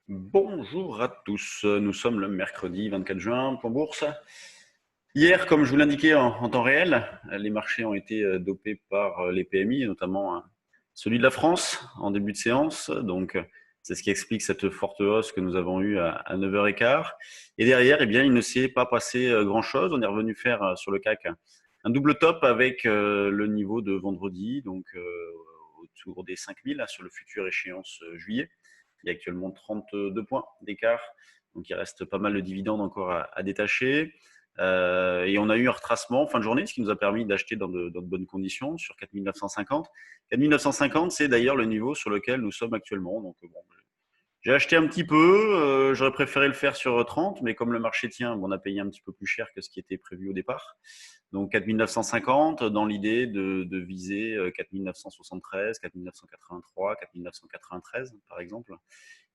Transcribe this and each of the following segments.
Bonjour à tous, nous sommes le mercredi 24 juin pour Bourse. Hier, comme je vous l'indiquais en temps réel, les marchés ont été dopés par les PMI, notamment celui de la France en début de séance. Donc, c'est ce qui explique cette forte hausse que nous avons eue à 9h15. Et derrière, eh bien, il ne s'est pas passé grand-chose. On est revenu faire sur le CAC un double top avec le niveau de vendredi, donc autour des 5000 là, sur le futur échéance juillet. Il y a actuellement 32 points d'écart. Donc, il reste pas mal de dividendes encore à détacher. Et on a eu un retracement en fin de journée, ce qui nous a permis d'acheter dans de bonnes conditions sur 4950. 4950, c'est d'ailleurs le niveau sur lequel nous sommes actuellement. Donc, bon, j'ai acheté un petit peu. J'aurais préféré le faire sur 30, mais comme le marché tient, on a payé un petit peu plus cher que ce qui était prévu au départ. Donc 4950 dans l'idée de viser 4973, 4983, 4993 par exemple.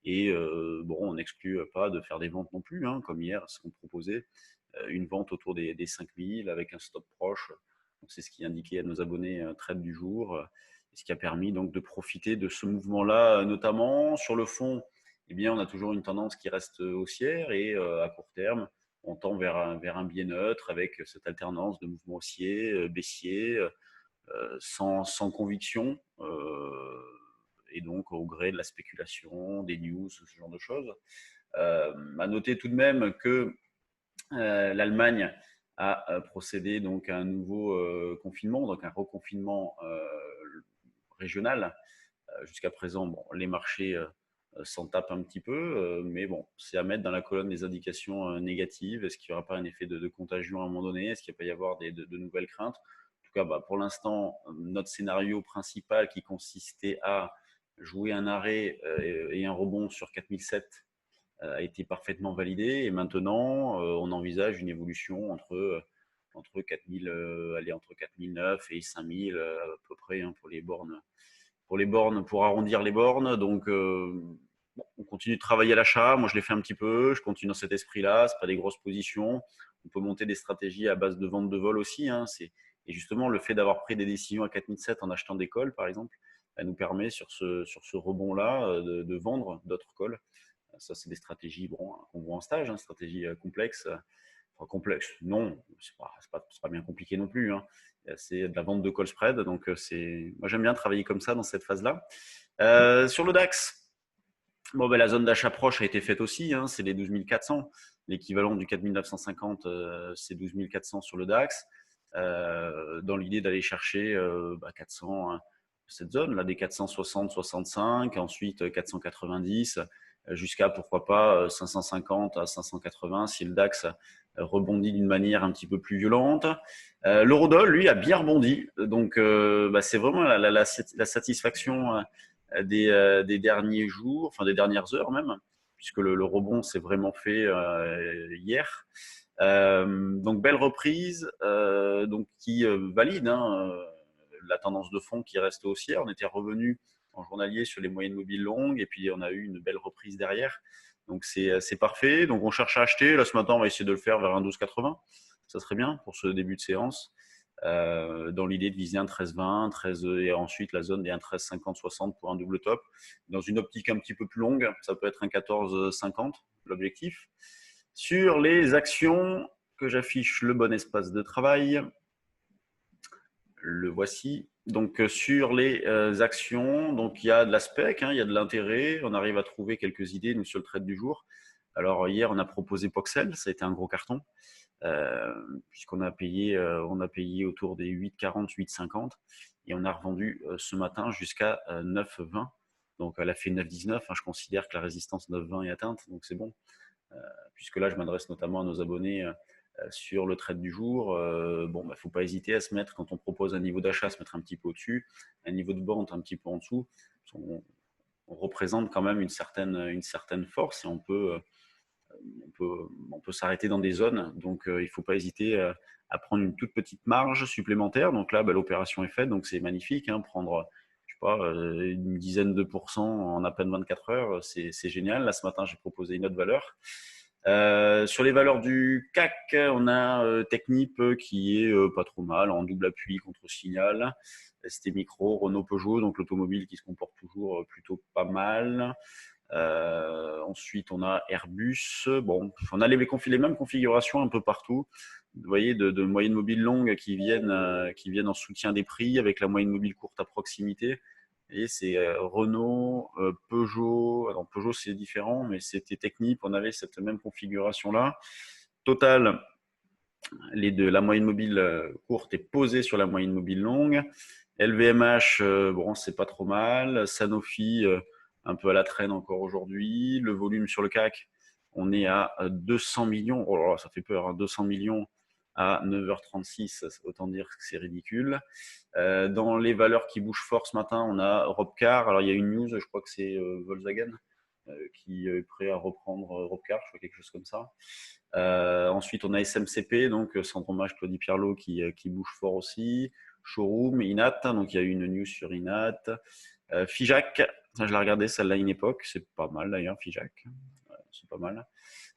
Et bon, on n'exclut pas de faire des ventes non plus, hein, comme hier, ce qu'on proposait, une vente autour des 5000 avec un stop proche. C'est ce qui indiquait à nos abonnés trade du jour, ce qui a permis donc de profiter de ce mouvement-là, notamment sur le fond. Eh bien, on a toujours une tendance qui reste haussière et à court terme, on tend vers un biais neutre avec cette alternance de mouvements haussiers, baissiers, sans conviction. Et donc au gré de la spéculation, des news, ce genre de choses. À noter tout de même que l'Allemagne a procédé donc à un nouveau confinement, donc un reconfinement régional. Jusqu'à présent, bon, les marchés s'en tapent un petit peu, mais bon, c'est à mettre dans la colonne des indications négatives. Est-ce qu'il n'y aura pas un effet de contagion à un moment donné? Est-ce qu'il va y avoir de nouvelles craintes? En tout cas, bah, pour l'instant, notre scénario principal qui consistait à jouer un arrêt et un rebond sur 4007 a été parfaitement validé. Et maintenant, on envisage une évolution entre 4000, allez, entre 4009 et 5000 à peu près hein, pour arrondir les bornes. Donc, bon, on continue de travailler à l'achat. Moi, je l'ai fait un petit peu. Je continue dans cet esprit-là. C'est pas des grosses positions. On peut monter des stratégies à base de vente de vol aussi. Hein. Et justement, le fait d'avoir pris des décisions à 4007 en achetant des calls, par exemple, ça nous permet sur ce rebond-là de vendre d'autres calls. Ça, c'est des stratégies bon, qu'on voit en stage, hein, stratégies complexes. Enfin, complexe, non, c'est pas bien compliqué non plus. Hein. C'est de la vente de call spread, donc moi j'aime bien travailler comme ça dans cette phase-là. Sur le DAX, bon, ben, la zone d'achat proche a été faite aussi, hein, c'est les 12 400. L'équivalent du 4 950, c'est 12 400 sur le DAX, dans l'idée d'aller chercher 400, hein, cette zone, là, des 460, 65, ensuite 490, jusqu'à pourquoi pas 550 à 580 si le DAX rebondit d'une manière un petit peu plus violente. L'eurodoll, lui, a bien rebondi, donc c'est vraiment la satisfaction des derniers jours, enfin des dernières heures même, puisque le rebond s'est vraiment fait hier. Donc belle reprise, donc qui valide hein, la tendance de fond qui reste haussière. On était revenu en journalier sur les moyennes mobiles longues et puis on a eu une belle reprise derrière. Donc c'est parfait. Donc on cherche à acheter. Là ce matin on va essayer de le faire vers un 12,80. Ça serait bien pour ce début de séance. Dans l'idée de viser un 13,20, 13 et ensuite la zone des 1,1350, 60 pour un double top. Dans une optique un petit peu plus longue, ça peut être un 14,50 l'objectif. Sur les actions que j'affiche le bon espace de travail, le voici. Donc sur les actions, donc il y a de l'aspect, hein, il y a de l'intérêt. On arrive à trouver quelques idées nous sur le trade du jour. Alors hier on a proposé Poxel, ça a été un gros carton. Puisqu'on a payé autour des 8,40, 8,50 et on a revendu ce matin jusqu'à 9,20. Donc elle a fait 9,19. Hein, je considère que la résistance 9,20 est atteinte, donc c'est bon. Puisque là, je m'adresse notamment à nos abonnés sur le trade du jour. Bon, il ne faut pas hésiter à se mettre, quand on propose un niveau d'achat, à se mettre un petit peu au-dessus, un niveau de vente un petit peu en dessous. On représente quand même une certaine force et on peut s'arrêter dans des zones. Donc, il ne faut pas hésiter à prendre une toute petite marge supplémentaire. Donc là, l'opération est faite, donc c'est magnifique. Hein, prendre, je sais pas, une dizaine de pourcents en à peine 24 heures, c'est génial. Là, ce matin, j'ai proposé une autre valeur. Sur les valeurs du CAC, on a Technip qui est pas trop mal, en double appui contre Signal. ST Micro, Renault Peugeot, donc l'automobile qui se comporte toujours plutôt pas mal. Ensuite, on a Airbus. Bon, on a les mêmes configurations un peu partout. Vous voyez, de moyennes mobiles longues qui viennent en soutien des prix avec la moyenne mobile courte à proximité. Et c'est Renault, Peugeot. Alors Peugeot, c'est différent, mais c'était Technip. On avait cette même configuration-là. Total, la moyenne mobile courte est posée sur la moyenne mobile longue. LVMH, bon, c'est pas trop mal. Sanofi, un peu à la traîne encore aujourd'hui. Le volume sur le CAC, on est à 200 millions. Oh là là, ça fait peur, hein, 200 millions à 9h36, autant dire que c'est ridicule. Dans les valeurs qui bougent fort ce matin, on a Europcar. Alors, il y a une news, je crois que c'est Volkswagen qui est prêt à reprendre Europcar, je crois quelque chose comme ça. Ensuite, on a SMCP, donc Centre Hommage Claudie Pierlot qui bouge fort aussi. Showroom, Inat, donc il y a eu une news sur Inat. Figeac, ça, je l'ai regardé celle-là à une époque, c'est pas mal d'ailleurs, Figeac, c'est pas mal.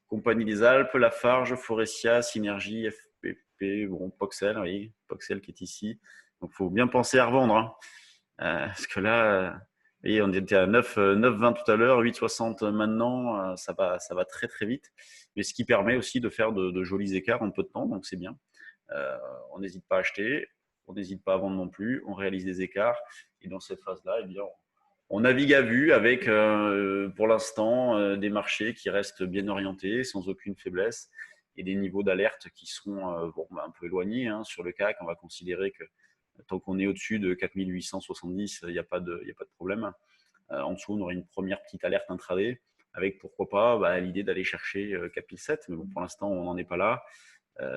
Compagnie des Alpes, Lafarge, Forestia, Synergie, FPP, bon, Poxel, oui, Poxel qui est ici. Donc il faut bien penser à revendre, hein. Parce que là, voyez, on était à 9,20 tout à l'heure, 8,60 maintenant, ça va très très vite. Mais ce qui permet aussi de faire de jolis écarts en peu de temps, donc c'est bien. On n'hésite pas à acheter, on n'hésite pas à vendre non plus, on réalise des écarts. Et dans cette phase-là, eh bien, on navigue à vue avec, pour l'instant, des marchés qui restent bien orientés, sans aucune faiblesse, et des niveaux d'alerte qui sont un peu éloignés. Hein. Sur le CAC, on va considérer que tant qu'on est au-dessus de 4870, il n'y a pas de problème. En dessous, on aurait une première petite alerte intraday, avec pourquoi pas l'idée d'aller chercher 4007, mais bon, pour l'instant, on n'en est pas là.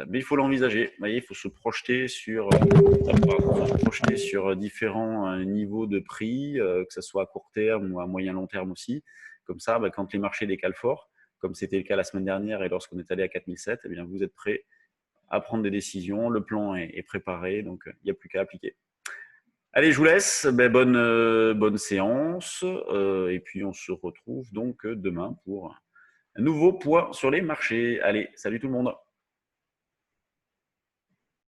Mais il faut l'envisager. Vous voyez, il faut se projeter sur différents niveaux de prix, que ce soit à court terme ou à moyen long terme aussi. Comme ça, quand les marchés décalent fort, comme c'était le cas la semaine dernière et lorsqu'on est allé à 4007, eh bien, vous êtes prêts à prendre des décisions. Le plan est préparé, donc il n'y a plus qu'à appliquer. Allez, je vous laisse. Bonne séance. Et puis, on se retrouve donc demain pour un nouveau point sur les marchés. Allez, salut tout le monde.